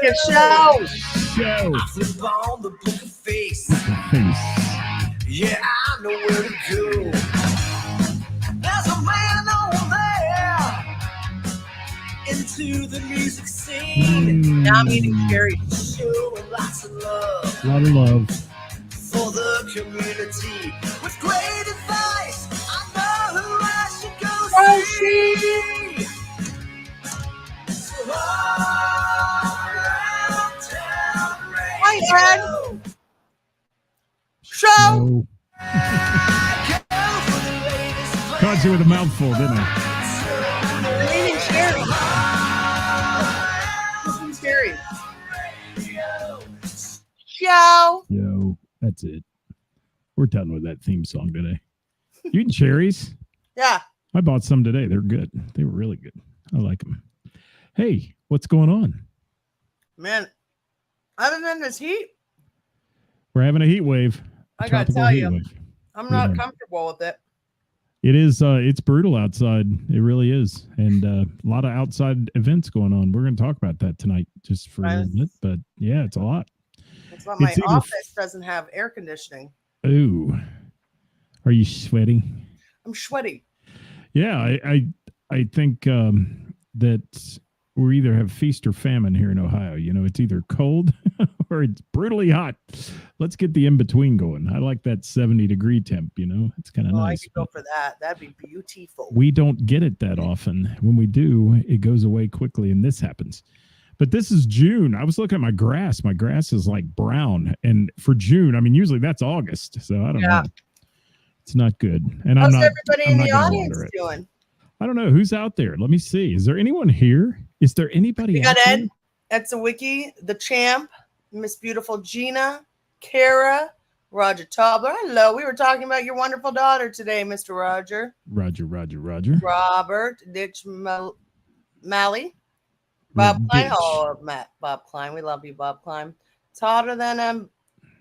your show. Show. I flip on the poker face. Face. Yeah, I know where to go. There's a man over there into the music scene. Now I'm eating cherry. Showing lots of love A lot of love. for the community. With great advice, I know who I should go see. So around town Hi, radio. Show. Oh, Go for the latest caught you with a mouthful, didn't I? I'm eating cherry. Eating cherry. Show. Yo, that's it. We're done with that theme song today. You eating cherries? Yeah. I bought some today. They're good. They were really good. I like them. Hey, what's going on? Man, other than this heat, We're having a heat wave. I gotta Tropical tell heat you, wave. I'm not Yeah. comfortable with it. It is. It's brutal outside. It really is, and a lot of outside events going on. We're going to talk about that tonight, just for a little bit. But yeah, it's a lot. It's not my It's either- office doesn't have air conditioning. Ooh, are you sweating? I'm sweaty. Yeah, I think that we either have feast or famine here in Ohio. You know, it's either cold or it's brutally hot. Let's get the in between going. I like that 70-degree temp. You know, it's kind of Oh, I nice. could go for that. That'd be beautiful. We don't get it that often. When we do, it goes away quickly, and this happens. But this is June. I was looking at my grass. My grass is like brown, and for June, I mean, usually that's August. So I don't know. It's not good. And How's I'm not. everybody I'm in not the gonna audience water it. doing? I don't know who's out there. Let me see. Is there anyone here? Is there anybody? We out got Ed. there? That's a wiki. The champ, Miss Beautiful Gina, Kara, Roger Tobler. Hello. We were talking about your wonderful daughter today, Mr. Roger. Roger. Robert Ditch Malley. Bob Klein. Ditch. Oh, Matt. Bob Klein. We love you, Bob Klein. It's hotter than I'm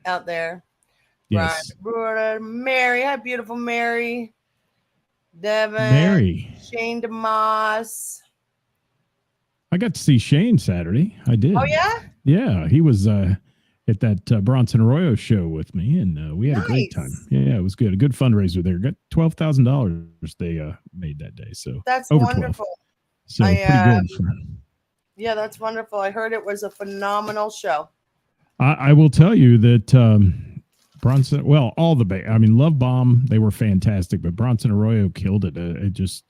out there. Yes. Right. Mary. Hi, beautiful Mary. Devin. Mary. Shane DeMoss. I got to see Shane Saturday. I did. Oh, yeah? Yeah, he was at that Bronson Arroyo show with me, and we had a great time. Nice. Yeah, it was good. A good fundraiser there. Got $12,000 they made that day. So That's over wonderful. 12. So I, pretty good. Yeah, that's wonderful. I heard it was a phenomenal show. I will tell you that Bronson, well, all the I mean, Love Bomb, they were fantastic, but Bronson Arroyo killed it.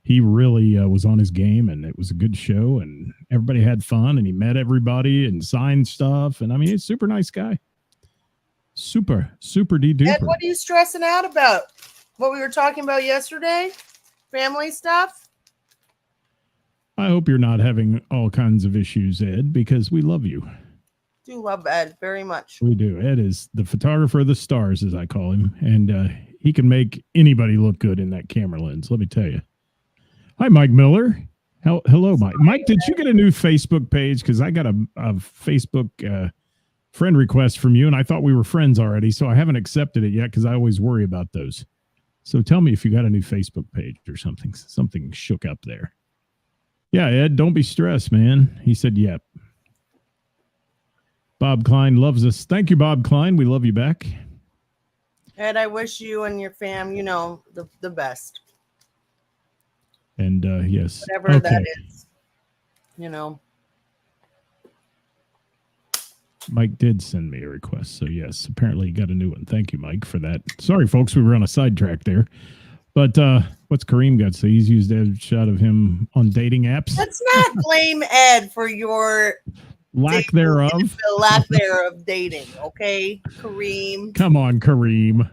He really was on his game, and it was a good show, and everybody had fun, and he met everybody and signed stuff. And I mean, he's a super nice guy. Super de-duper. Ed, what are you stressing out about? What we were talking about yesterday? Family stuff? I hope you're not having all kinds of issues, Ed, because we love you. Do love Ed very much. We do. Ed is the photographer of the stars, as I call him, and he can make anybody look good in that camera lens. Let me tell you. Hi, Mike Miller. Hello, Mike. Mike, did you get a new Facebook page? Because I got a Facebook friend request from you, and I thought we were friends already, so I haven't accepted it yet because I always worry about those. So tell me if you got a new Facebook page or something. Something shook up there. Yeah, Ed, don't be stressed, man. He said, yep. Bob Klein loves us. Thank you, Bob Klein. We love you back. Ed, I wish you and your fam, the best. And yes. Whatever that is. Mike did send me a request. So yes, apparently he got a new one. Thank you, Mike, for that. Sorry, folks, we were on a sidetrack there. But what's Kareem got to say? He's used a shot of him on dating apps. Let's not blame Ed for your lack thereof. The lack thereof dating, okay, Kareem? Come on, Kareem.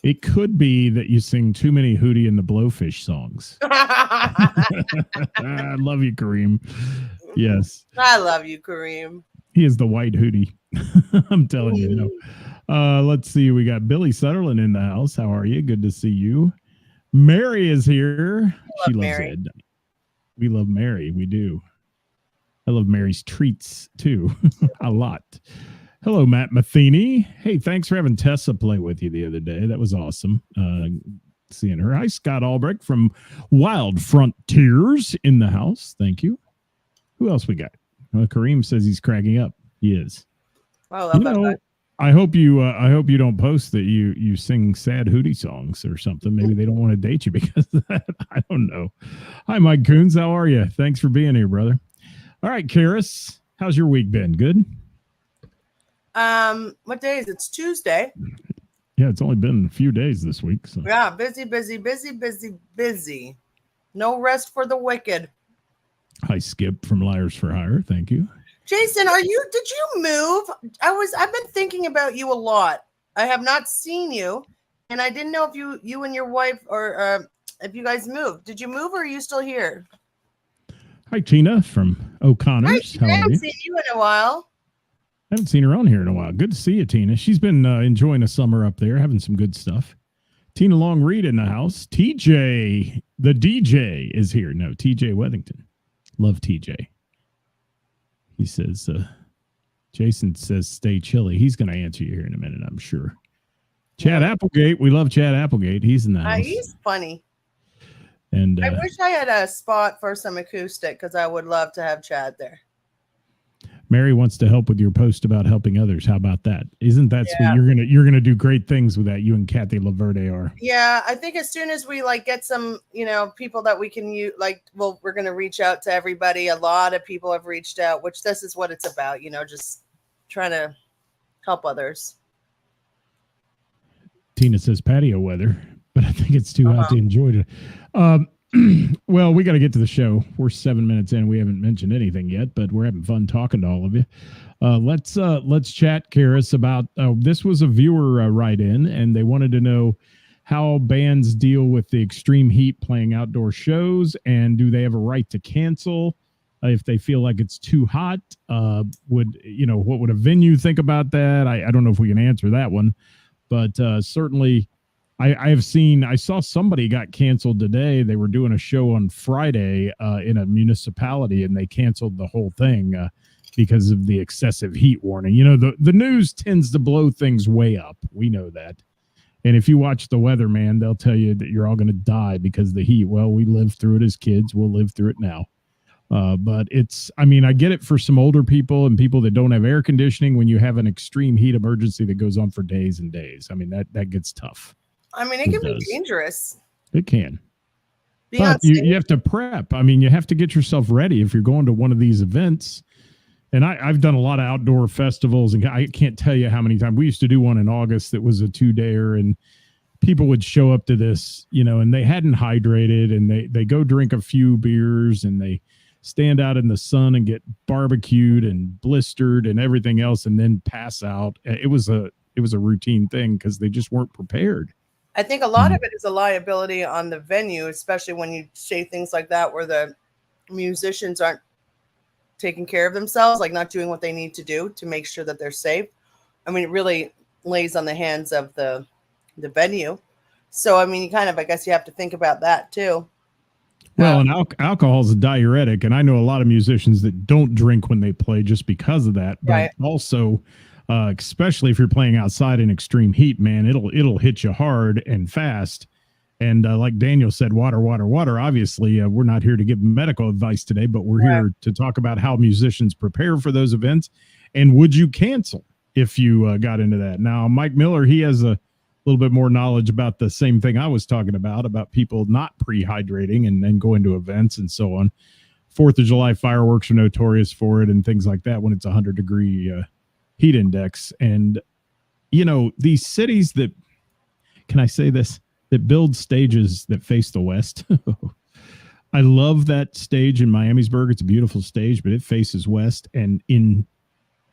It could be that you sing too many Hootie and the Blowfish songs. I love you, Kareem. Yes. I love you, Kareem. He is the white Hootie. I'm telling you. Let's see. We got Billy Sutherland in the house. How are you? Good to see you. Mary is here. She loves Mary. Ed. We love Mary. We do. I love Mary's treats too. A lot. Hello, Matt Matheny. Hey, thanks for having Tessa play with you the other day. That was awesome. Seeing her. Hi, Scott Albrecht from Wild Frontiers in the house. Thank you. Who else we got? Well, Kareem says he's cracking up. He is. I love that guy. I hope you don't post that you sing sad Hootie songs or something. Maybe they don't want to date you because of that. I don't know. Hi, Mike Coons. How are you? Thanks for being here, brother. All right, Ceris, how's your week been? Good? What day is it? It's Tuesday. Yeah, it's only been a few days this week. So. Yeah, busy, busy, busy, busy, busy. No rest for the wicked. Hi, Skip from Liars for Hire. Thank you. Jason, did you move? I've been thinking about you a lot. I have not seen you, and I didn't know if you and your wife or if you guys moved. Did you move or are you still here? Hi, Tina from O'Connor's. Hi, I haven't seen you in a while. I haven't seen her on here in a while. Good to see you, Tina. She's been enjoying a summer up there, having some good stuff. Tina Long Reed in the house. TJ, the DJ, is here. No, TJ Wethington. Love TJ. He says, Jason says, stay chilly. He's going to answer you here in a minute, I'm sure. Chad Applegate. We love Chad Applegate. He's in the house. He's funny. And I wish I had a spot for some acoustic because I would love to have Chad there. Mary wants to help with your post about helping others. How about that? Isn't that sweet? You're gonna do great things with that. You and Kathy Laverde are. Yeah, I think as soon as we get some, people that we can use, we're gonna reach out to everybody. A lot of people have reached out, which this is what it's about. Just trying to help others. Tina says patio weather, but I think it's too hot to enjoy it. Well, we got to get to the show. We're 7 minutes in. We haven't mentioned anything yet, but we're having fun talking to all of you. Let's chat, Ceris, about this was a viewer write-in, and they wanted to know how bands deal with the extreme heat playing outdoor shows, and do they have a right to cancel if they feel like it's too hot? What would a venue think about that? I don't know if we can answer that one, but certainly. I saw somebody got canceled today. They were doing a show on Friday in a municipality, and they canceled the whole thing because of the excessive heat warning. The news tends to blow things way up. We know that. And if you watch the weather, man, they'll tell you that you're all going to die because of the heat. Well, we lived through it as kids. We'll live through it now. But I get it for some older people and people that don't have air conditioning when you have an extreme heat emergency that goes on for days and days. That gets tough. It can be dangerous. It can. But you have to prep. You have to get yourself ready if you're going to one of these events. And I've done a lot of outdoor festivals, and I can't tell you how many times. We used to do one in August that was a 2-dayer, and people would show up to this, and they hadn't hydrated, and they go drink a few beers, and they stand out in the sun and get barbecued and blistered and everything else, and then pass out. It was a routine thing because they just weren't prepared. I think a lot of it is a liability on the venue, especially when you say things like that, where the musicians aren't taking care of themselves, not doing what they need to do to make sure that they're safe. It really lays on the hands of the venue. So, I guess you have to think about that too. Well, and alcohol is a diuretic, and I know a lot of musicians that don't drink when they play just because of that. But right. Also, especially if you're playing outside in extreme heat, man, it'll hit you hard and fast. And like Daniel said, water. Obviously, we're not here to give medical advice today, but we're here to talk about how musicians prepare for those events. And would you cancel if you got into that? Now, Mike Miller, he has a little bit more knowledge about the same thing I was talking about people not pre-hydrating and then going to events and so on. 4th of July fireworks are notorious for it and things like that when it's 100-degree heat index. And these cities that, can I say this, that build stages that face the west. I love that stage in Miamisburg. It's a beautiful stage, but it faces west. And in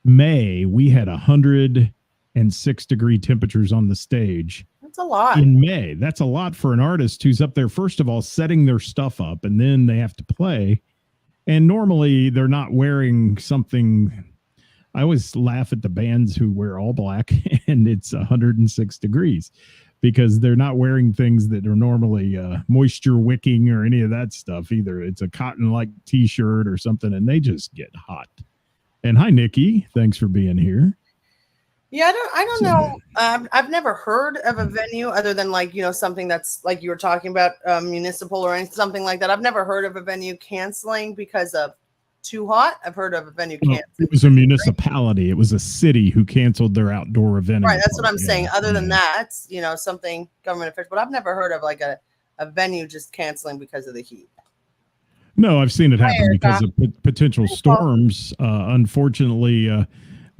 May, we had 106-degree temperatures on the stage. That's a lot. In May. That's a lot for an artist who's up there, first of all, setting their stuff up, and then they have to play. And normally they're not wearing something. I always laugh at the bands who wear all black and it's 106 degrees because they're not wearing things that are normally moisture wicking or any of that stuff either. It's a cotton-like t-shirt or something, and they just get hot. And hi, Nikki. Thanks for being here. Yeah, I don't know. I've never heard of a venue other than something that's like you were talking about, municipal or something like that. I've never heard of a venue canceling because of too hot. I've heard of a venue Well, canceling. it was a municipality. It was a city who canceled their outdoor event. in Right, the that's what park. I'm saying. Yeah, Other than yeah. that, something government official. But I've never heard of like a venue just canceling because of the heat. No, I've seen it happen Erica. because of potential storms. Unfortunately,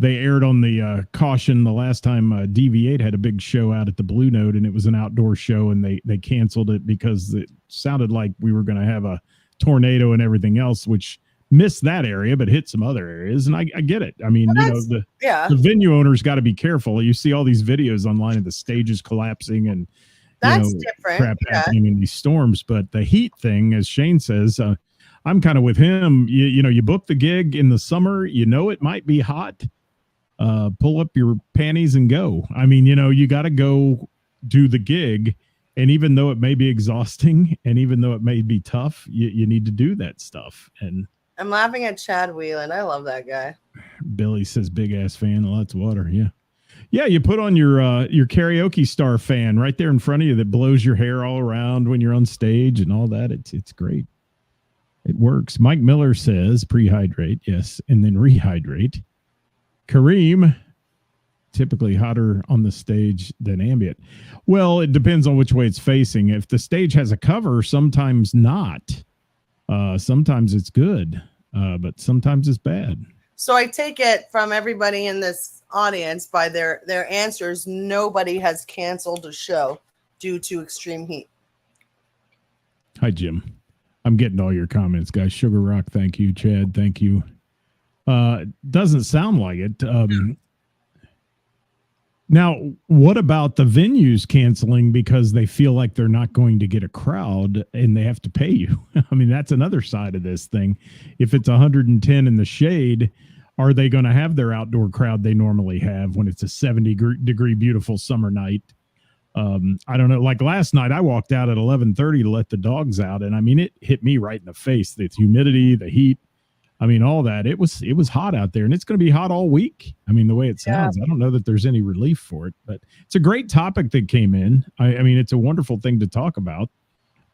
they aired on the caution the last time DV8 had a big show out at the Blue Note, and it was an outdoor show, and they canceled it because it sounded like we were going to have a tornado and everything else, which missed that area but hit some other areas. And I get it. I mean, the venue owners got to be careful. You see all these videos online of the stages collapsing and that's different crap happening in these storms. But the heat thing, as Shane says, I'm kind of with him. You book the gig in the summer, it might be hot. Pull up your panties and go. I mean, you got to go do the gig. And even though it may be exhausting and even though it may be tough, you need to do that stuff. And I'm laughing at Chad Whelan. I love that guy. Billy says, big ass fan, lots of water. Yeah. Yeah. You put on your karaoke star fan right there in front of you that blows your hair all around when you're on stage and all that. It's great. It works. Mike Miller says prehydrate. Yes. And then rehydrate. Kareem, typically hotter on the stage than ambient. Well, it depends on which way it's facing. If the stage has a cover, sometimes not. Sometimes it's good, but sometimes it's bad. So I take it from everybody in this audience by their answers, nobody has canceled a show due to extreme heat. Hi, Jim. I'm getting all your comments, guys. Sugar Rock, thank you. Chad, thank you. Doesn't sound like it. Now, what about the venues canceling because they feel like they're not going to get a crowd and they have to pay you? I mean, that's another side of this thing. If it's 110 in the shade, are they going to have their outdoor crowd they normally have when it's a 70-degree beautiful summer night? I don't know. Like last night, I walked out at 11:30 to let the dogs out, and I mean, it hit me right in the face. The humidity, the heat. I mean, all that. It was hot out there, and it's going to be hot all week. I mean, the way it sounds, I don't know that there's any relief for it, but it's a great topic that came in. I mean, it's a wonderful thing to talk about,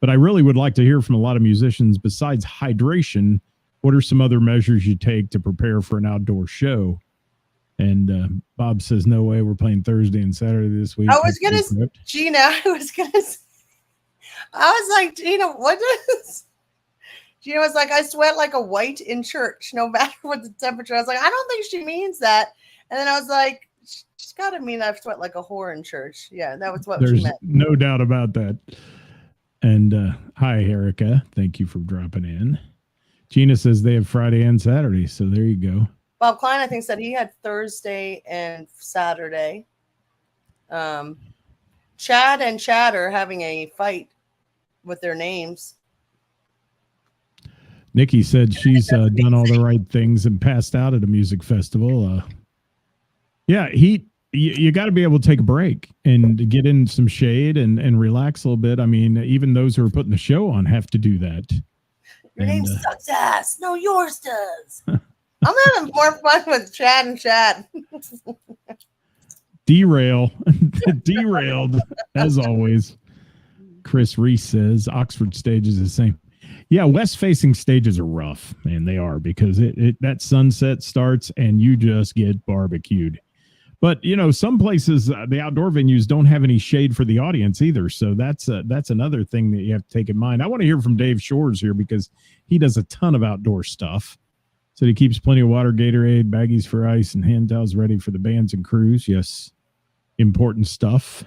but I really would like to hear from a lot of musicians. Besides hydration, what are some other measures you take to prepare for an outdoor show? And Bob says, no way, we're playing Thursday and Saturday this week. I was going to, Gina, I was like, Gina, what does... Gina was like, I sweat like a white in church, no matter what the temperature. I was like, I don't think she means that. And then I was like, she's got to mean I sweat like a whore in church. Yeah, that was what she meant. No doubt about that. And hi, Erica. Thank you for dropping in. Gina says they have Friday and Saturday. So there you go. Bob Klein, I think, said he had Thursday and Saturday. Chad and Chad are having a fight with their names. Nikki said she's done all the right things and passed out at a music festival. Yeah, you got to be able to take a break and get in some shade and relax a little bit. I mean, even those who are putting the show on have to do that. Your name sucks ass. No, yours does. I'm having more fun with Chad and Chad. Derailed as always. Chris Reese says Oxford stage is the same. Yeah, west-facing stages are rough, man. They are, because that sunset starts and you just get barbecued. But some places, the outdoor venues don't have any shade for the audience either. So that's another thing that you have to take in mind. I want to hear from Dave Shores here because he does a ton of outdoor stuff. So he keeps plenty of water, Gatorade, baggies for ice, and hand towels ready for the bands and crews. Yes, important stuff.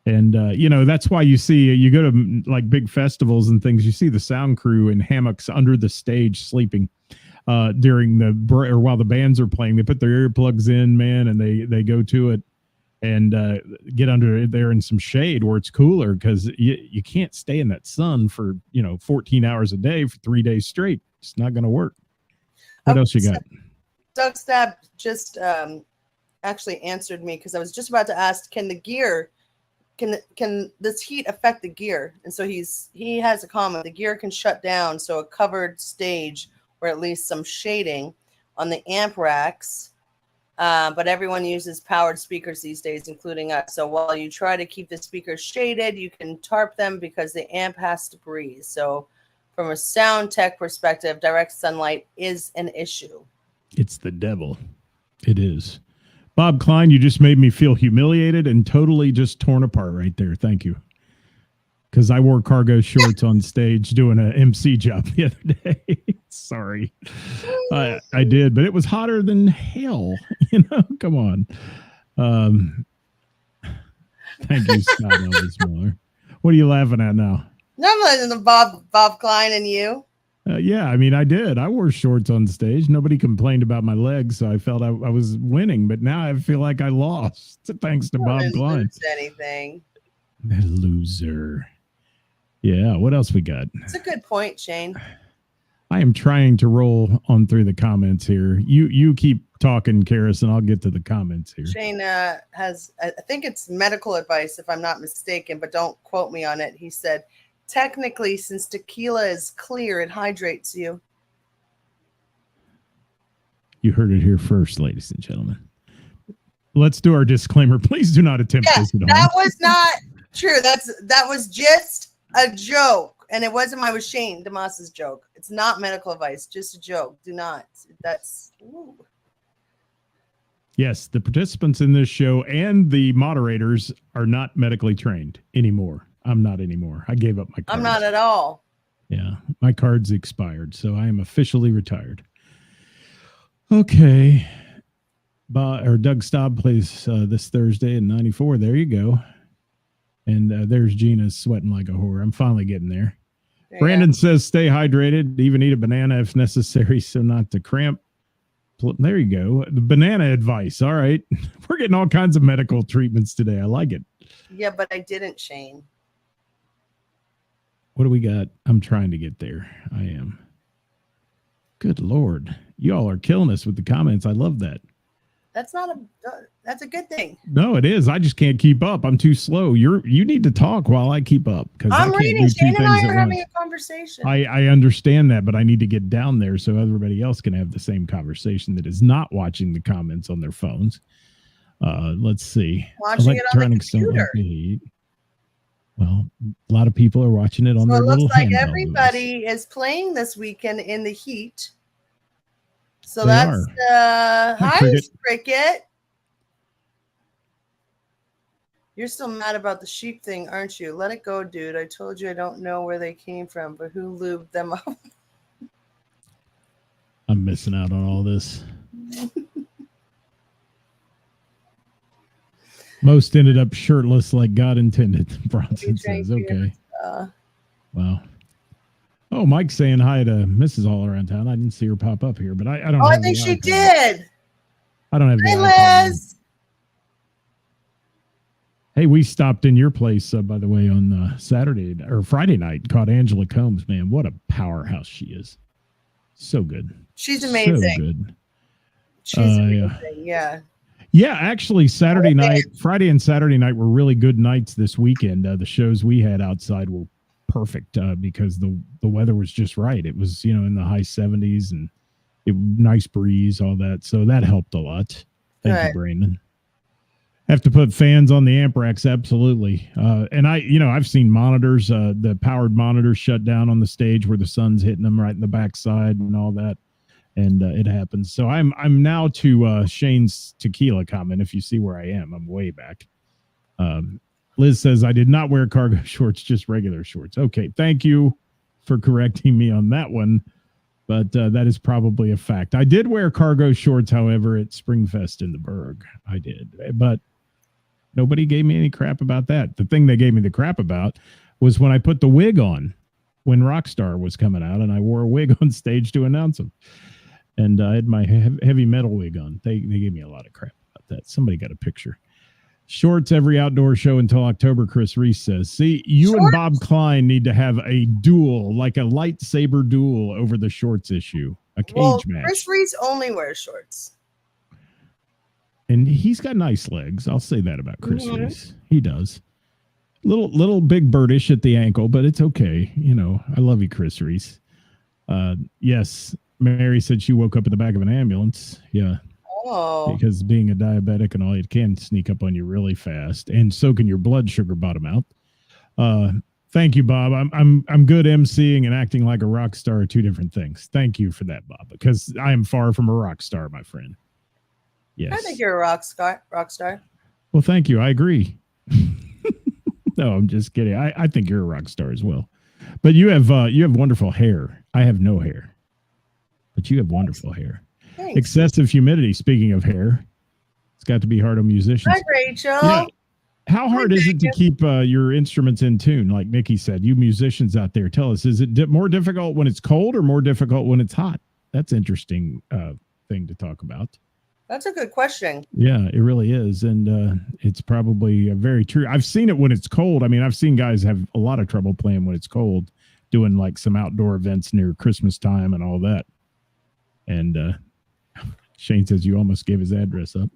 And, that's why you go to like big festivals and things, you see the sound crew in hammocks under the stage sleeping during or while the bands are playing. They put their earplugs in, man, and they go to it and get under there in some shade where it's cooler, because you can't stay in that sun for, 14 hours a day for 3 days straight. It's not going to work. What else you got? Doug Stab just actually answered me, because I was just about to ask, can the gear... Can this heat affect the gear? And so he has a comment. The gear can shut down, so a covered stage or at least some shading on the amp racks. But everyone uses powered speakers these days, including us. So while you try to keep the speakers shaded, you can tarp them because the amp has to breathe. So from a sound tech perspective, direct sunlight is an issue. It's the devil. It is. Bob Klein, you just made me feel humiliated and totally just torn apart right there. Thank you. Because I wore cargo shorts on stage doing an MC job the other day. Sorry. I did, but it was hotter than hell. Come on. Thank you, Scott Elvis Miller. What are you laughing at now? No, I'm listening to Bob Klein and you. Yeah, I mean, I did. I wore shorts on stage. Nobody complained about my legs, so I felt I was winning. But now I feel like I lost, thanks to Bob Klein. Lose anything. That loser. Yeah, what else we got? It's a good point, Shane. I am trying to roll on through the comments here. You keep talking, Karis, and I'll get to the comments here. Shane has, I think it's medical advice, if I'm not mistaken, but don't quote me on it. He said, technically, since tequila is clear, it hydrates you. You heard it here first, ladies and gentlemen. Let's do our disclaimer. Please do not attempt this at home. That was not true. That was just a joke, and it wasn't my, was Shane DeMoss's joke. It's not medical advice, just a joke. Do not. That's ooh. Yes, the participants in this show and the moderators are not medically trained anymore. I'm not anymore. I gave up my cards. I'm not at all. Yeah, my cards expired, so I am officially retired. Okay. Doug Staub plays this Thursday in 94. There you go. And there's Gina sweating like a whore. I'm finally getting there. Brandon says stay hydrated, even eat a banana if necessary so not to cramp. There you go. The banana advice. All right. We're getting all kinds of medical treatments today. I like it. Yeah, but I didn't, Shane. What do we got? I'm trying to get there. I am. Good Lord. Y'all are killing us with the comments. I love that. That's a good thing. No, it is. I just can't keep up. I'm too slow. You need to talk while I keep up. I'm reading. Shane and I are having a conversation. I understand that, but I need to get down there so everybody else can have the same conversation that is not watching the comments on their phones. Let's see. Watching it on the computer. Well, a lot of people are watching it on their little handheld. So it looks like everybody is playing this weekend in the heat. So that's hi, Cricket. You're still mad about the sheep thing, aren't you? Let it go, dude. I told you I don't know where they came from, but who lubed them up? I'm missing out on all this. Most ended up shirtless like God intended. Bronson says, okay. Wow. Oh, Mike's saying hi to Mrs. All Around Town. I didn't see her pop up here, but I don't. I think she did. I don't have the Liz. Hey, we stopped in your place, by the way, on Saturday or Friday night. Caught Angela Combs. Man, what a powerhouse she is. So good. She's amazing. So good. She's amazing. Yeah. Yeah, actually, Friday and Saturday night were really good nights this weekend. The shows we had outside were perfect because the weather was just right. It was, in the high 70s and nice breeze, all that. So that helped a lot. Thank you, Brandon. Have to put fans on the amp racks, absolutely. And I've seen monitors, the powered monitors shut down on the stage where the sun's hitting them right in the backside and all that. And it happens. So I'm now to Shane's tequila comment. If you see where I am, I'm way back. Liz says, I did not wear cargo shorts, just regular shorts. Okay, thank you for correcting me on that one. But that is probably a fact. I did wear cargo shorts, however, at Springfest in the Berg. I did. But nobody gave me any crap about that. The thing they gave me the crap about was when I put the wig on when Rockstar was coming out, and I wore a wig on stage to announce them. And I had my heavy metal wig on. They gave me a lot of crap about that. Somebody got a picture. Shorts every outdoor show until October, Chris Reese says. See, you and Bob Klein need to have a duel, like a lightsaber duel over the shorts issue. A cage match. Chris Reese only wears shorts. And he's got nice legs. I'll say that about Chris Reese. He does. Little big birdish at the ankle, but it's okay. I love you, Chris Reese. Yes, Mary said she woke up in the back of an ambulance. Yeah. Oh. Because being a diabetic and all, it can sneak up on you really fast. And so can your blood sugar bottom out. Thank you, Bob. I'm good emceeing and acting like a rock star are two different things. Thank you for that, Bob, because I am far from a rock star, my friend. Yes. I think you're a rock star. Rock star. Well, thank you. I agree. No, I'm just kidding. I think you're a rock star as well. But you have wonderful hair. I have no hair. But you have wonderful hair. Thanks. Excessive humidity, speaking of hair. It's got to be hard on musicians. Hi, Rachel. Yeah. How hard is it to keep your instruments in tune? Like Nikki said, you musicians out there, tell us, is it more difficult when it's cold or more difficult when it's hot? That's interesting thing to talk about. That's a good question. Yeah, it really is. And it's probably very true. I've seen it when it's cold. I mean, I've seen guys have a lot of trouble playing when it's cold, doing like some outdoor events near Christmas time and all that. And Shane says you almost gave his address up.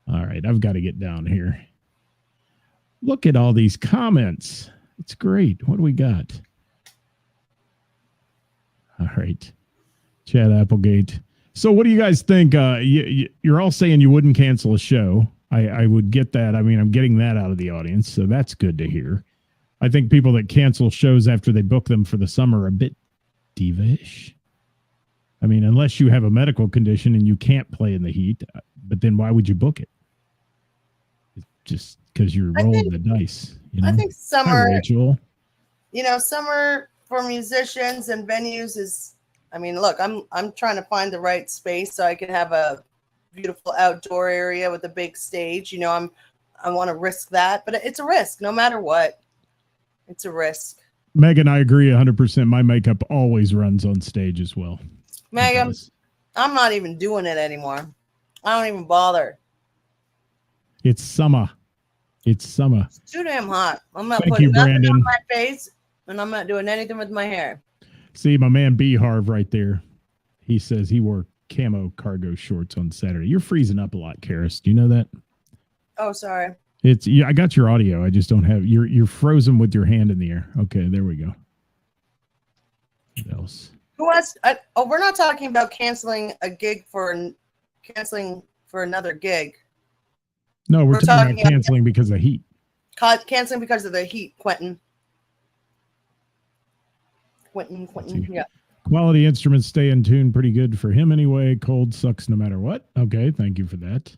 All right, I've got to get down here. Look at all these comments. It's great. What do we got? All right. Chad Applegate. So what do you guys think? You're all saying you wouldn't cancel a show. I would get that. I mean, I'm getting that out of the audience, so that's good to hear. I think people that cancel shows after they book them for the summer are a bit diva-ish. I mean, unless you have a medical condition and you can't play in the heat, but then why would you book it? Just because you're rolling the dice. You know? I think summer, Hi, Rachel. Summer for musicians and venues is, I mean, look, I'm trying to find the right space so I can have a beautiful outdoor area with a big stage. I want to risk that, but it's a risk no matter what. It's a risk. Megan, I agree 100%. My makeup always runs on stage as well. Megan, I'm not even doing it anymore. I don't even bother. It's summer. It's summer. It's too damn hot. I'm not Thank putting you, nothing Brandon. on my face, and I'm not doing anything with my hair. See, my man B. Harv right there. He says he wore camo cargo shorts on Saturday. You're freezing up a lot, Karis. Do you know that? Oh, sorry. I got your audio. I just don't have you're frozen with your hand in the air. Okay, there we go. What else? Who else? We're not talking about canceling for another gig. No, we're talking about canceling because of heat. Canceling because of the heat, Quentin. Yeah. Quality instruments stay in tune pretty good for him anyway. Cold sucks no matter what. Okay, thank you for that.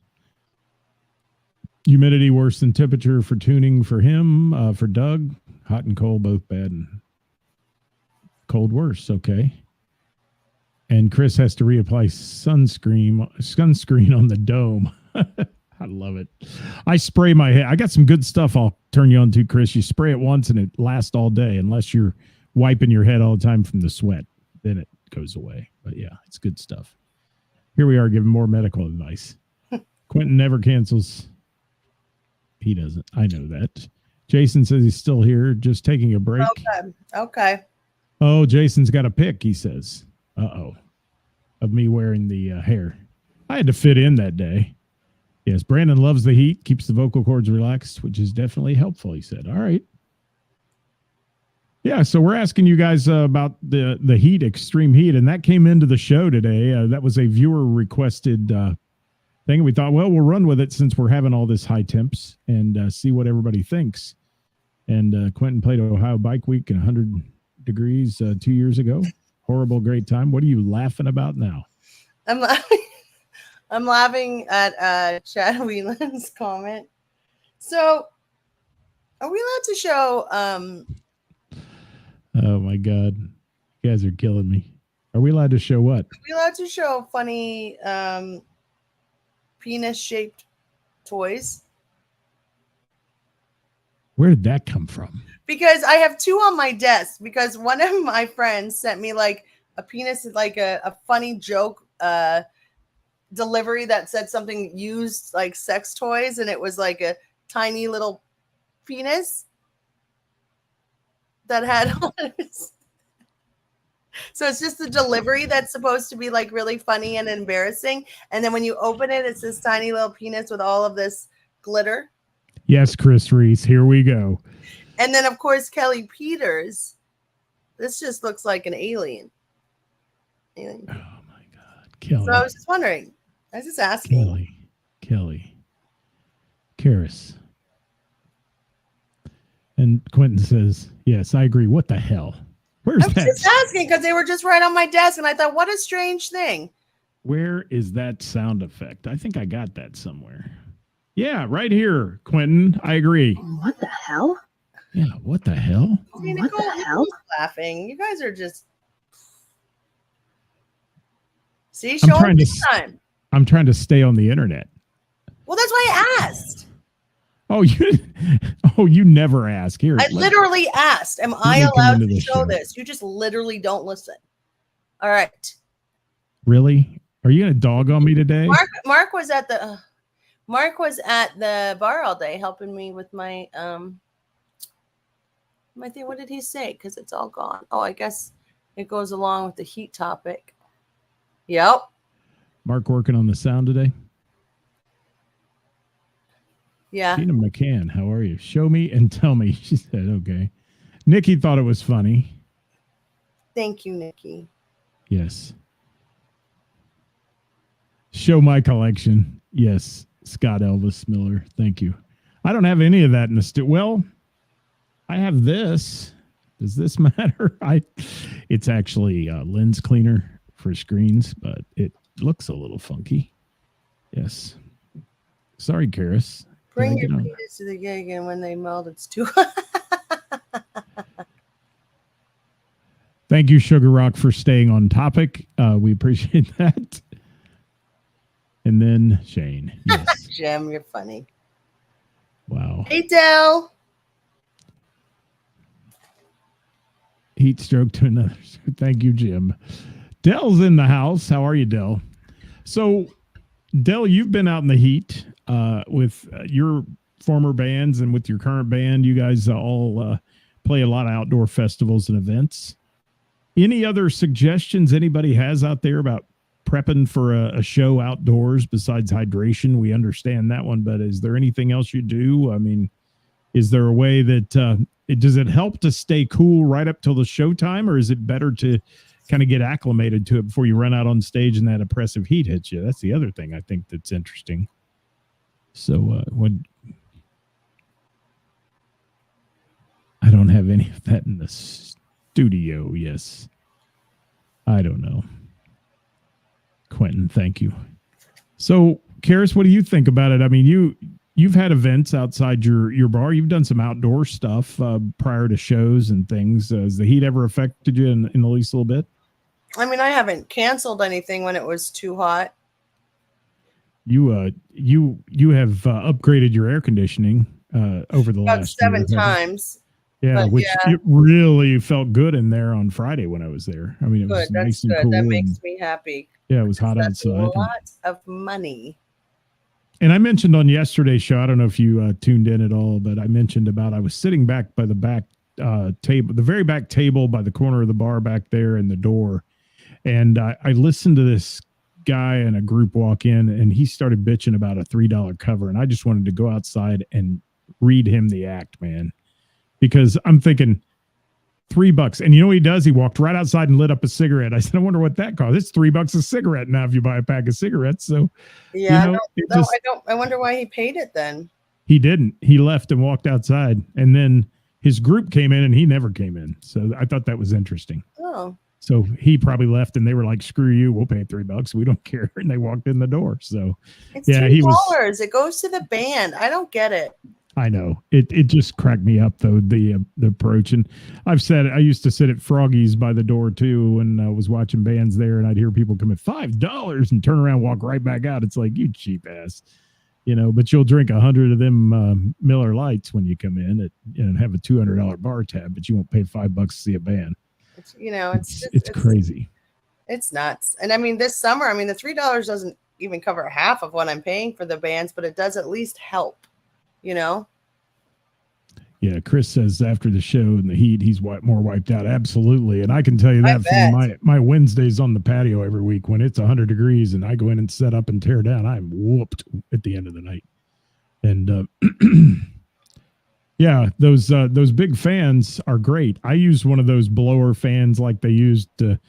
Humidity worse than temperature for tuning for him. For Doug, hot and cold both bad, and cold worse. Okay. And Chris has to reapply sunscreen on the dome. I love it. I spray my head. I got some good stuff I'll turn you on to, Chris. You spray it once and it lasts all day unless you're wiping your head all the time from the sweat. Then it goes away. But yeah, it's good stuff. Here we are giving more medical advice. Quentin never cancels. He doesn't. I know that. Jason says he's still here, just taking a break. Okay. Oh, Jason's got a pic, he says. Uh-oh. Of me wearing the hair. I had to fit in that day. Yes, Brandon loves the heat, keeps the vocal cords relaxed, which is definitely helpful, he said. All right. Yeah, so we're asking you guys about the heat, extreme heat, and that came into the show today. That was a viewer-requested thing. We thought, well, we'll run with it since we're having all this high temps and see what everybody thinks. And Quentin played Ohio Bike Week in 100 degrees 2 years ago. Horrible, great time. What are you laughing about now? I'm laughing at Chad Whelan's comment. So, are we allowed to show? Oh my God, you guys are killing me. Are we allowed to show what? Are we allowed to show funny penis-shaped toys? Where did that come from? Because I have two on my desk. Because one of my friends sent me like a penis, like a funny joke delivery that said something used like sex toys, and it was like a tiny little penis that had so it's just the delivery that's supposed to be like really funny and embarrassing, and then when you open it, it's this tiny little penis with all of this glitter. Yes, Chris Reese, here we go. And then of course Kelly Peters, this just looks like an alien. Oh my God, Kelly. So I was just wondering, I was just asking. Kelly Karis. And Quentin says, yes, I agree. What the hell? Where's I was that? just asking because they were just right on my desk, and I thought, what a strange thing. Where is that sound effect? I think I got that somewhere. Yeah, right here, Quentin. I agree. What the hell? Yeah, what the hell? See, What the hell? Nicole's laughing. You guys are just. See, I'm show trying him to this time. I'm trying to stay on the internet. Well, that's why I asked. Oh, you never ask. Here, I literally asked, am I me come allowed into to the show show. this? You just literally don't listen. All right. really? Are you gonna dog on me today? Mark was at the bar all day helping me with my my thing. What did he say? Because it's all gone. Oh, I guess it goes along with the heat topic. Yep. Mark working on the sound today. Yeah. Gina McCann, how are you? Show me and tell me. She said, okay. Nikki thought it was funny. Thank you, Nikki. Yes. Show my collection. Yes. Scott Elvis Miller. Thank you. I don't have any of that in the studio. Well, I have this. Does this matter? It's actually a lens cleaner for screens, but it looks a little funky. Yes. Sorry, Karis. Bring Did I your get on? penis to the gig, and when they melt, it's too. Thank you, Sugar Rock, for staying on topic. We appreciate that. And then Shane. Yes. Jim, you're funny. Wow. Hey, Dell. Heat stroke to another. Thank you, Jim. Dell's in the house. How are you, Dell? So, Dell, you've been out in the heat with your former bands and with your current band. You guys all play a lot of outdoor festivals and events. Any other suggestions anybody has out there about prepping for a show outdoors besides hydration? We understand that one, but is there anything else you do? I mean, is there a way that does it help to stay cool right up till the show time, or is it better to kind of get acclimated to it before you run out on stage and that oppressive heat hits you? That's the other thing I think that's interesting. So when I don't have any of that in the studio, yes. I don't know. Quentin, thank you. So, Karis, what do you think about it? I mean, you've had events outside your bar. You've done some outdoor stuff prior to shows and things. Has the heat ever affected you in the least little bit? I mean, I haven't canceled anything when it was too hot. You have upgraded your air conditioning over the About last 7 year, times. Yeah, But which it really felt good in there on Friday when I was there. I mean, it was Good. That's nice and good. cool. That makes and, me happy. yeah, it was hot That's outside. a lot of money. And I mentioned on yesterday's show, I don't know if you tuned in at all, but I mentioned about I was sitting back by the back table, the very back table by the corner of the bar back there in the door. And I listened to this guy and a group walk in, and he started bitching about a $3 cover. And I just wanted to go outside and read him the act, man, because I'm thinking $3. And you know what he does? He walked right outside and lit up a cigarette. I said, I wonder what that costs. It's $3 a cigarette now if you buy a pack of cigarettes. So Yeah, you know, I wonder why he paid it then. he didn't. He left and walked outside, and then his group came in and he never came in. So I thought that was interesting. Oh, So he probably left and they were like, screw you, we'll pay $3. We don't care. And they walked in the door. So it's yeah, $3. he was, It goes to the band. I don't get it. I know it just cracked me up though, the approach. And I've said it, I used to sit at Froggy's by the door too when I was watching bands there, and I'd hear people come at $5 and turn around, walk right back out. It's like, you cheap ass, but you'll drink 100 of them Miller Lights when you come in and have a $200 bar tab, but you won't pay $5 to see a band. It's crazy. It's nuts. And I mean, this summer, the $3 doesn't even cover half of what I'm paying for the bands, but it does at least help, Yeah, Chris says after the show and the heat, he's more wiped out. Absolutely. And I can tell you that from my Wednesdays on the patio every week when it's 100 degrees and I go in and set up and tear down, I'm whooped at the end of the night. And yeah, those big fans are great. I use one of those blower fans like they used to,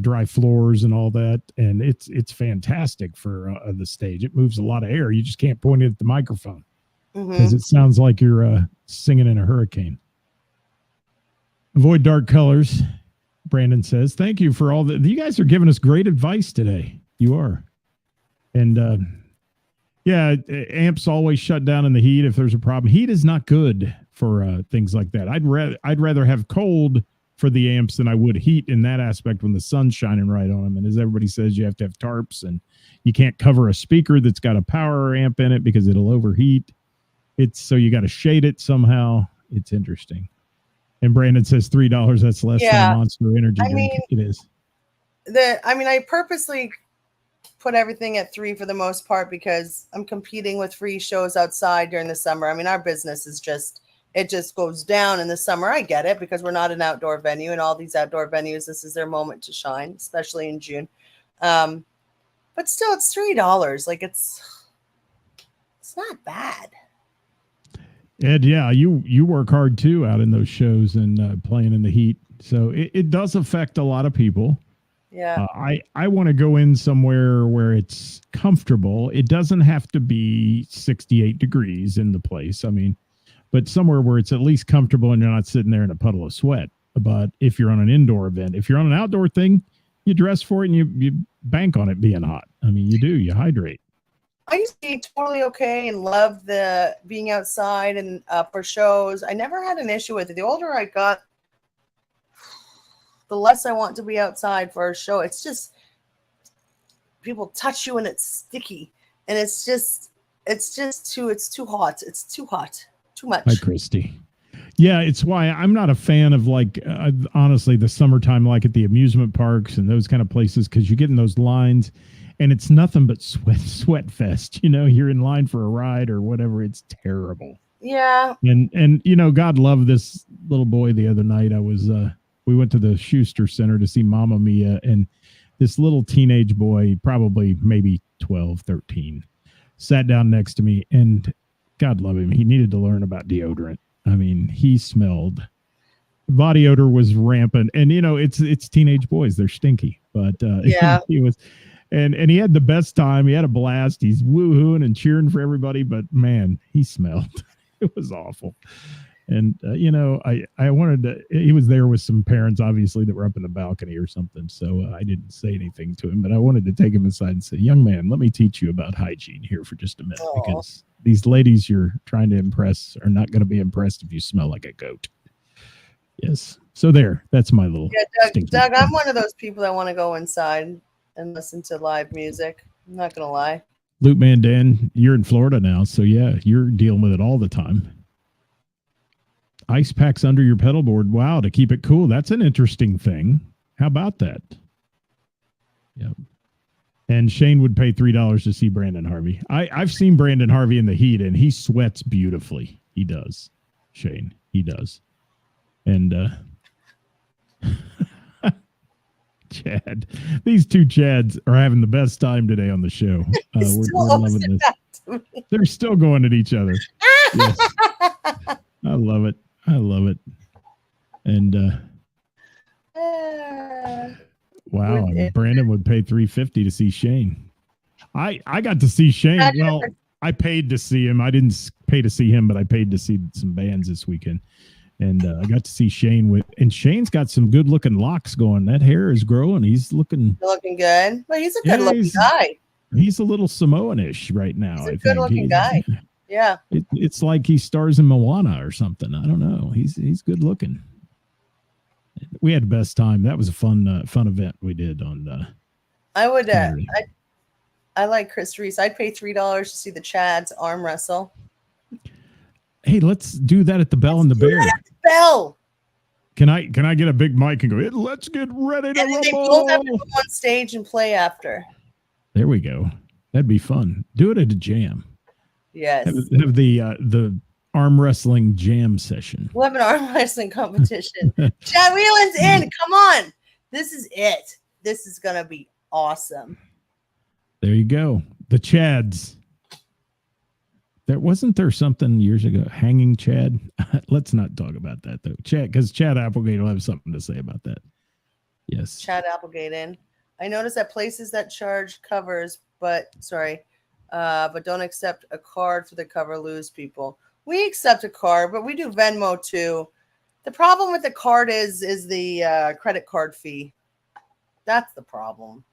dry floors and all that. And it's fantastic for the stage. It moves a lot of air. You just can't point it at the microphone because it sounds like you're singing in a hurricane. Avoid dark colors. Brandon says, thank you for all that. You guys are giving us great advice today. You are. And yeah, amps always shut down in the heat if there's a problem. Heat is not good for things like that. I'd rather have cold for the amps than I would heat in that aspect when the sun's shining right on them. And as everybody says, you have to have tarps, and you can't cover a speaker that's got a power amp in it because it'll overheat. So you got to shade it somehow. It's interesting. And Brandon says $3. That's less than a Monster Energy drink. It is. I purposely put everything at $3 for the most part because I'm competing with free shows outside during the summer. I mean, our business is just goes down in the summer. I get it because we're not an outdoor venue, and all these outdoor venues, this is their moment to shine, especially in June. But still, it's $3. Like it's not bad. Ed, yeah, you work hard too out in those shows and playing in the heat. So it does affect a lot of people. Yeah. I want to go in somewhere where it's comfortable. It doesn't have to be 68 degrees in the place. I mean, but somewhere where it's at least comfortable and you're not sitting there in a puddle of sweat. But if you're on an indoor event, if you're on an outdoor thing, you dress for it and you bank on it being hot. I mean, you hydrate. I used to be totally okay and love the being outside and for shows. I never had an issue with it. The older I got, the less I want to be outside for a show. It's just people touch you and it's sticky, and it's too hot. It's too hot, too much. Hi, Christy. Yeah, it's why I'm not a fan of honestly the summertime, like at the amusement parks and those kind of places, because you get in those lines. And it's nothing but sweat fest. You're in line for a ride or whatever. It's terrible. Yeah. And God love this little boy. The other night we went to the Schuster Center to see Mamma Mia, and this little teenage boy, probably maybe 12, 13, sat down next to me, and God love him. He needed to learn about deodorant. I mean, he smelled. Body odor was rampant, and it's teenage boys. They're stinky, but yeah. he was. And he had the best time. He had a blast. He's woohooing and cheering for everybody. But, man, he smelled. It was awful. And, I wanted to – he was there with some parents, obviously, that were up in the balcony or something. So I didn't say anything to him. But I wanted to take him aside and say, young man, let me teach you about hygiene here for just a minute. Aww. Because these ladies you're trying to impress are not going to be impressed if you smell like a goat. Yes. So there. That's my little – yeah, Doug, I'm one of those people that want to go inside and listen to live music. I'm not gonna lie. Loop Man Dan, you're in Florida now, so yeah, you're dealing with it all the time. Ice packs under your pedal board. Wow, to keep it cool. That's an interesting thing. How about that? Yep. And Shane would pay $3 to see Brandon Harvey. I've seen Brandon Harvey in the heat, and he sweats beautifully. He does. Shane, he does. And Chad, these two Chads are having the best time today on the show. We're loving this. They're still going at each other. Yes. I love it. And wow, Brandon would pay $3.50 to see Shane. I got to see Shane. Well, I paid to see him. I didn't pay to see him, but I paid to see some bands this weekend. And I got to see Shane and Shane's got some good looking locks going. That hair is growing. He's looking good. Well, he's a good looking guy. He's a little Samoan-ish right now. He's a good looking guy. Yeah. It's like he stars in Moana or something. I don't know. He's good looking. We had the best time. That was a fun event we did on. I would. I like Chris Reese. I'd pay $3 to see the Chads arm wrestle. Hey, let's do that at the Bell and the Bear. Bell. Can I get a big mic and go, let's get ready to rumble? They both have to go on stage and play after. There we go. That'd be fun. Do it at a jam. Yes. Have the arm wrestling jam session. We'll have an arm wrestling competition. Chad Whelan's in. Come on. This is it. This is going to be awesome. There you go. The Chads. Wasn't there something years ago, hanging Chad? Let's not talk about that though. Chad, because Chad Applegate will have something to say about that. Yes. Chad Applegate in. I noticed that places that charge covers, but don't accept a card for the cover lose people. We accept a card, but we do Venmo too. The problem with the card is the credit card fee. That's the problem.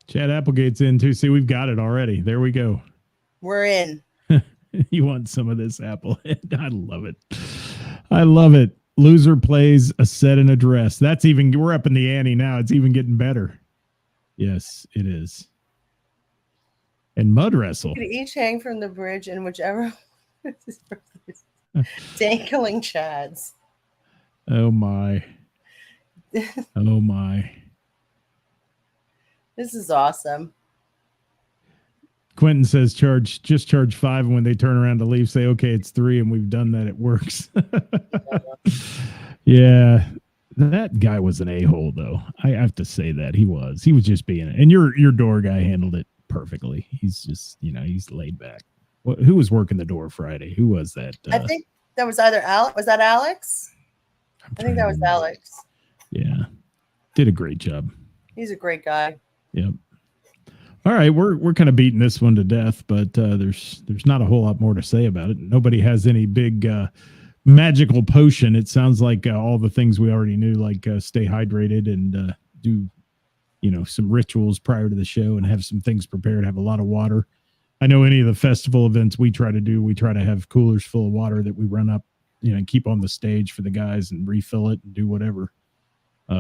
Chad Applegate's in too. See, we've got it already. There we go. We're in. You want some of this Applehead? I love it. I love it. Loser plays a set and a dress. That's even, we're up in the ante now. It's even getting better. Yes, it is. And mud wrestle. You could each hang from the bridge in whichever dangling chads. Oh my. Oh my. This is awesome. Quentin says charge $5, and when they turn around to leave, say, okay, it's $3, and we've done that. It works. Yeah. That guy was an a-hole, though. I have to say that. He was just being it. And your door guy handled it perfectly. He's just, he's laid back. Who was working the door Friday? Who was that? I think that was either Alex. Was that Alex? I think that was Alex. Yeah. Did a great job. He's a great guy. Yep. All right, we're kind of beating this one to death, but there's not a whole lot more to say about it. Nobody has any big magical potion. It sounds like all the things we already knew, like stay hydrated and do some rituals prior to the show and have some things prepared. Have a lot of water. I know any of the festival events we try to have coolers full of water that we run up, and keep on the stage for the guys and refill it and do whatever,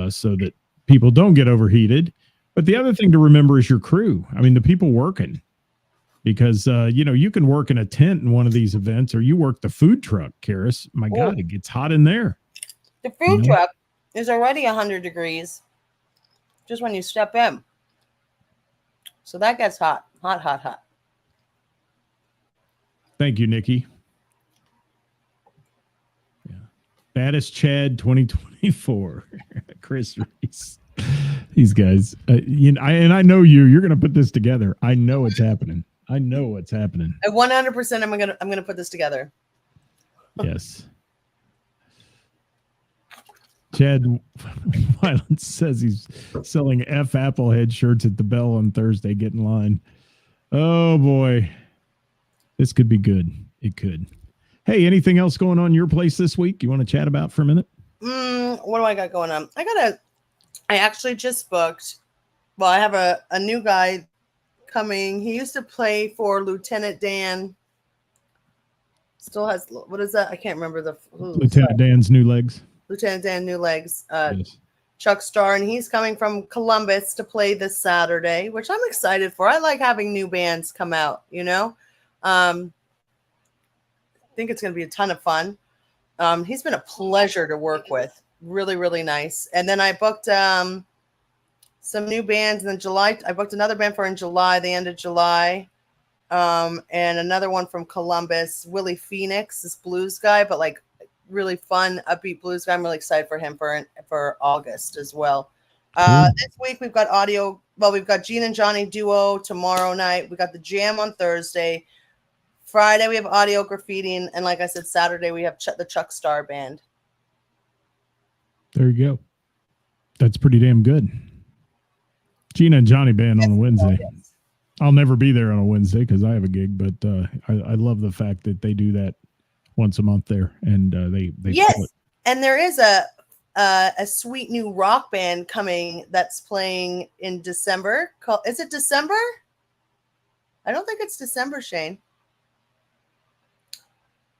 so that people don't get overheated. But the other thing to remember is your crew. I mean, the people working, because, you can work in a tent in one of these events, or you work the food truck, Ceris. My God, it gets hot in there. The food truck is already 100 degrees just when you step in. So that gets hot, hot, hot, hot. Thank you, Nikki. Yeah. Baddest Chad 2024. Chris Reese. These guys, I know you're going to put this together. I know it's happening. I know what's happening. At 100%, I'm gonna put this together. Yes. Chad Violence says he's selling F Applehead shirts at the Bell on Thursday. Get in line. Oh boy, this could be good. It could. Hey, anything else going on your place this week you want to chat about for a minute? What do I got going on? I actually just booked. Well, I have a new guy coming. He used to play for Lieutenant Dan. Still has, what is that? I can't remember Lieutenant Dan's New Legs. Lieutenant Dan New Legs. Yes. Chuck Starr, and he's coming from Columbus to play this Saturday, which I'm excited for. I like having new bands come out, I think it's going to be a ton of fun. He's been a pleasure to work with. Really, really nice. And then I booked some new bands in July. I booked another band for in July, the end of July. And another one from Columbus, Willie Phoenix, this blues guy, but like really fun, upbeat blues guy. I'm really excited for him for August as well. This week we've got we've got Gene and Johnny duo tomorrow night. We got the jam on Thursday. Friday we have audio graffiti, and like I said, Saturday we have the Chuck Starr band. There you go. That's pretty damn good. Gina and Johnny band on a Wednesday. Yes. I'll never be there on a Wednesday because I have a gig, but I love the fact that they do that once a month there, and they yes. And there is a sweet new rock band coming that's playing in December. Is it December? I don't think it's December, Shane.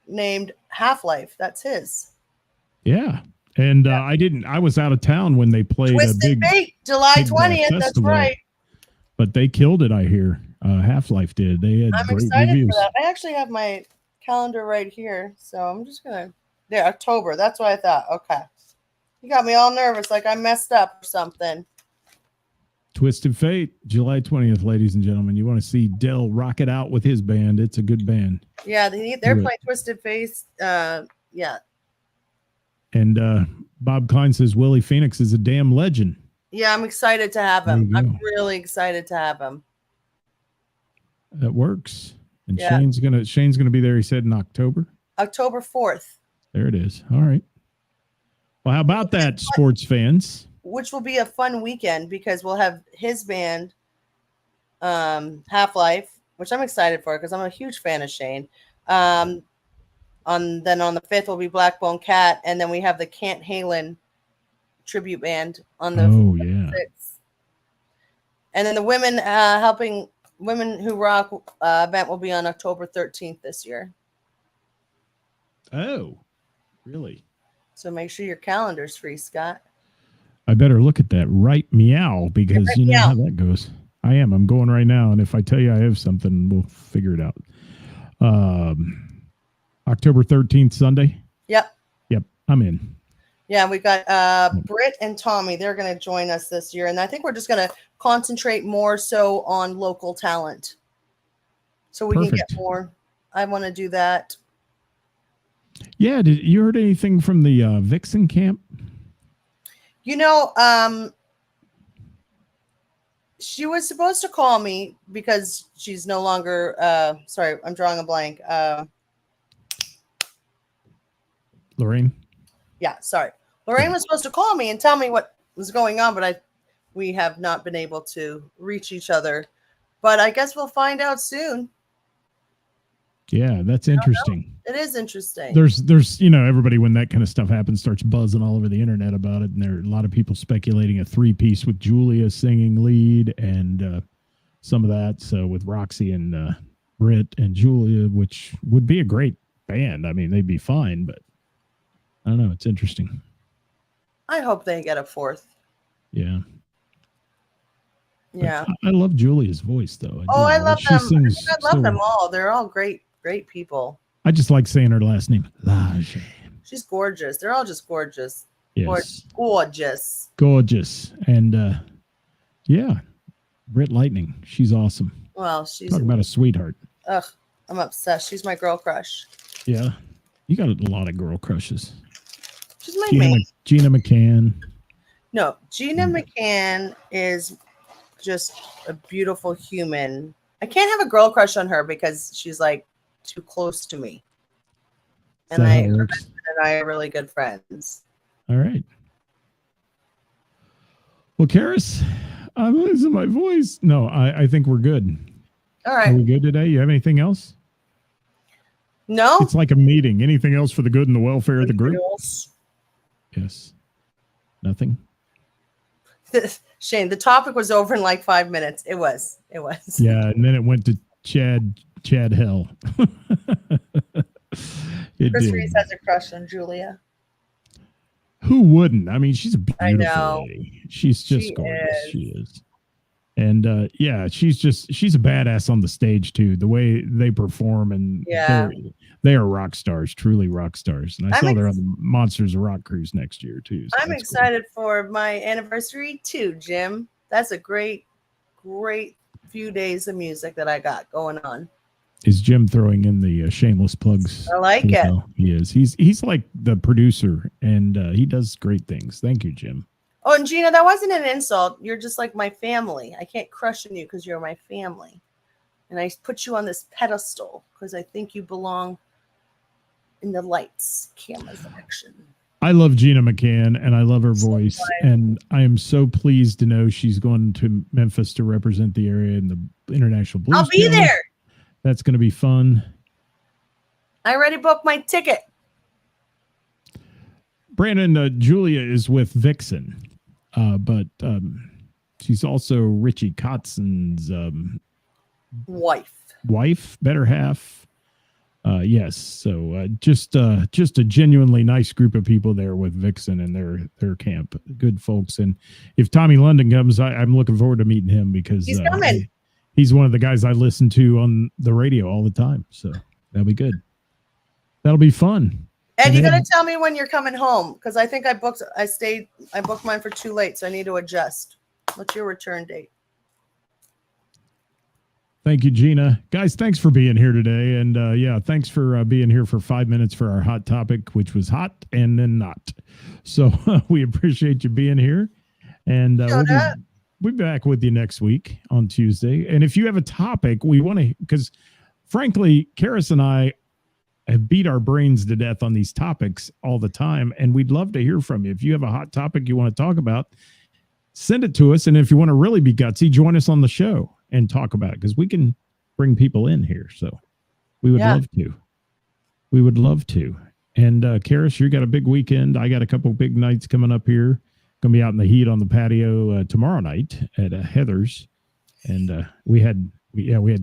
Named Half-Life. That's his. Yeah. And I was out of town when they played Twisted Fate, July 20th. That's right. But they killed it, I hear. Half-Life did. They had I'm great excited reviews. for that. I actually have my calendar right here. So I'm just going to, there, October. That's what I thought. Okay. You got me all nervous like I messed up or something. Twisted Fate, July 20th, ladies and gentlemen. You want to see Dell rock it out with his band. It's a good band. Yeah, they're playing Twisted Fate. Yeah. And Bob Klein says Willie Phoenix is a damn legend. Yeah, I'm excited to have him. I'm really excited to have him. That works. And yeah. Shane's gonna be there, he said, in October. October 4th. There it is. All right. Well, how about that, sports fans? Which will be a fun weekend because we'll have his band, Half-Life, which I'm excited for because I'm a huge fan of Shane. Then on the 5th will be Blackbone Cat, and then we have the Can't Halen tribute band on the Oh yeah. 6th. And then the Women Helping Women Who Rock event will be on October 13th this year. Oh, really? So make sure your calendar's free, Scott. I better look at that right meow, because Right you know meow. how that goes. I am. I'm going right now, and if I tell you I have something, we'll figure it out. October 13th, Sunday. Yep. Yep, I'm in. Yeah, we got Britt and Tommy. They're going to join us this year. And I think we're just going to concentrate more so on local talent. So we can Perfect. get more. I want to do that. Yeah, did you heard anything from the Vixen camp? You know, she was supposed to call me because she's no longer, sorry, I'm drawing a blank. Lorraine? Yeah, sorry. Lorraine was supposed to call me and tell me what was going on, but we have not been able to reach each other. But I guess we'll find out soon. Yeah, that's interesting. It is interesting. There's everybody, when that kind of stuff happens, starts buzzing all over the internet about it, and there are a lot of people speculating a 3-piece with Julia singing lead and some of that. So with Roxy and Britt and Julia, which would be a great band. I mean, they'd be fine, but I don't know. It's interesting. I hope they get a 4th. Yeah. Yeah. I love Julia's voice, though. I love She them. sings I love so them well. all. They're all great people. I just like saying her last name. Lage. She's gorgeous. They're all just gorgeous. Yes. Gorgeous. Gorgeous. And yeah, Britt Lightning. She's awesome. Well, she's Talk about a sweetheart. ugh, I'm obsessed. She's my girl crush. Yeah. You got a lot of girl crushes. She's my main. Gina McCann. No, Gina McCann is just a beautiful human. I can't have a girl crush on her because she's like too close to me. Is And that how I it works? and I are really good friends. All right. Well, Karis, I'm losing my voice. No, I think we're good. All Are right. we good today? You have anything else? No? It's like a meeting. Anything else for the good and the welfare of the group? Yes. Nothing? Shane, the topic was over in like 5 minutes. It was. Yeah, and then it went to Chad Hell. It Chris did. Reese has a crush on Julia. Who wouldn't? I mean, she's a I beautiful know. lady. She's just She gorgeous. is. She is. And yeah, she's a badass on the stage too. The way they perform, and Yeah. they are rock stars, truly rock stars. And I I'm saw they're on the Monsters of Rock cruise next year too. So I'm that's excited for my anniversary too, Jim. That's a great few days of music that I got going on. Cool. Is Jim throwing in the shameless plugs? I like as it. well? He is. He's like the producer, and he does great things. Thank you, Jim. Oh, and Gina, that wasn't an insult. You're just like my family. I can't crush on you because you're my family. And I put you on this pedestal because I think you belong in the lights, cameras, action. I love Gina McCann, and I love her So voice, glad. and I am so pleased to know she's going to Memphis to represent the area in the International Blues I'll be Challenge. there. That's going to be fun. I already booked my ticket. Brandon, Julia is with Vixen, but she's also Richie Kotzen's Wife. wife, better half. Yes, so just a genuinely nice group of people there with Vixen and their camp. Good folks, and if Tommy London comes, I'm looking forward to meeting him because He's coming. He's one of the guys I listen to on the radio all the time. So that'll be good. That'll be fun. Ed, And you then- gotta tell me when you're coming home because I think I booked mine for too late, so I need to adjust. What's your return date? Thank you, Gina. Guys, thanks for being here today. And yeah, thanks for being here for 5 minutes for our hot topic, which was hot and then not. So we appreciate you being here. And we'll be back with you next week on Tuesday. And if you have a topic, we want to, because frankly, Karis and I have beat our brains to death on these topics all the time. And we'd love to hear from you. If you have a hot topic you want to talk about, send it to us. And if you want to really be gutsy, join us on the show and talk about it because we can bring people in here. So we would love to. We would love to. And Karis, you got a big weekend. I got a couple big nights coming up here. Going to be out in the heat on the patio tomorrow night at Heather's. And we had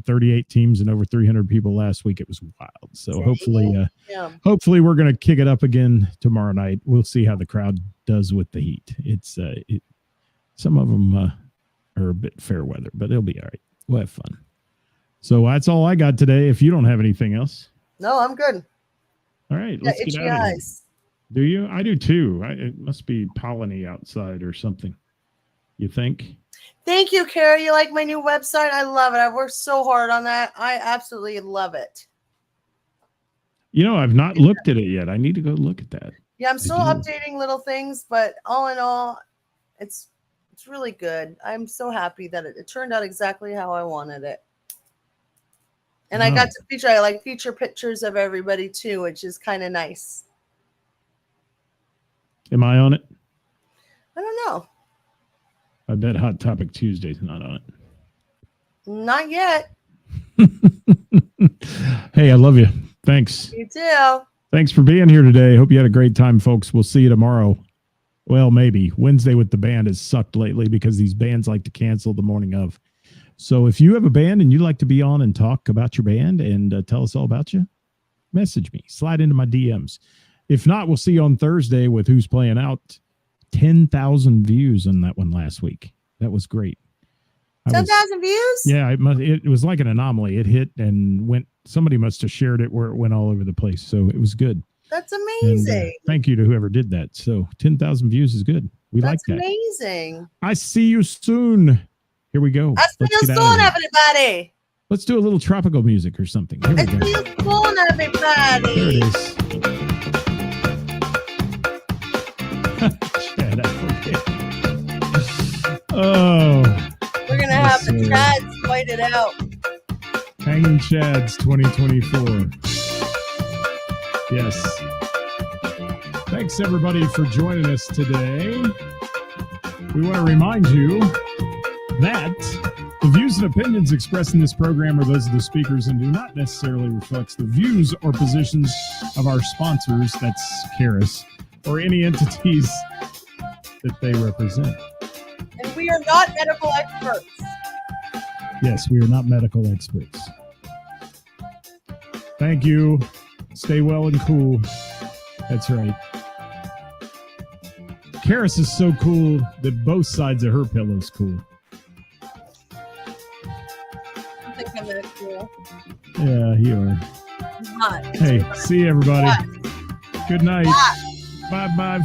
38 teams and over 300 people last week. It was wild. So hopefully we're going to kick it up again tomorrow night. We'll see how the crowd does with the heat. It's some of them are a bit fair weather, but it'll be all right. We'll have fun. So that's all I got today. If you don't have anything else. No, I'm good. All right. Let's get out of here. Do you? I do too. It must be polleny outside or something. You think? Thank you, Kara. You like my new website? I love it. I've worked so hard on that. I absolutely love it. You know, I've not looked at it yet. I need to go look at that. Yeah, I'm still updating little things, but all in all, it's really good. I'm so happy that it turned out exactly how I wanted it. And I got to feature pictures of everybody too, which is kind of nice. Am I on it? I don't know. I bet Hot Topic Tuesday's not on it. Not yet. Hey, I love you. Thanks. You too. Thanks for being here today. Hope you had a great time, folks. We'll see you tomorrow. Well, maybe. Wednesday with the band has sucked lately because these bands like to cancel the morning of. So if you have a band and you'd like to be on and talk about your band and tell us all about you, message me. Slide into my DMs. If not, we'll see you on Thursday with Who's Playing Out. 10,000 views on that one last week. That was great. 10,000 views? Yeah, it was like an anomaly. It hit and went. Somebody must have shared it where it went all over the place. So it was good. That's amazing. And, thank you to whoever did that. So 10,000 views is good. That's like that. Amazing. I see you soon. Here we go. I see you soon, everybody. Let's do a little tropical music or something. Here we go. I see you soon, everybody. There it is. Chad, I forget. Oh. We're going to have the Chads fight it out. Hanging Chads 2024. Yes. Thanks, everybody, for joining us today. We want to remind you that the views and opinions expressed in this program are those of the speakers and do not necessarily reflect the views or positions of our sponsors, that's Ceris, or any entities that they represent. And we are not medical experts. Yes, we are not medical experts. Thank you. Stay well and cool. That's right. Ceris is so cool that both sides of her pillow is cool. I think I'm that cool. Yeah, you are. I'm hot. Hey, see you, everybody. Hot. Good night. Hot. Bye-bye.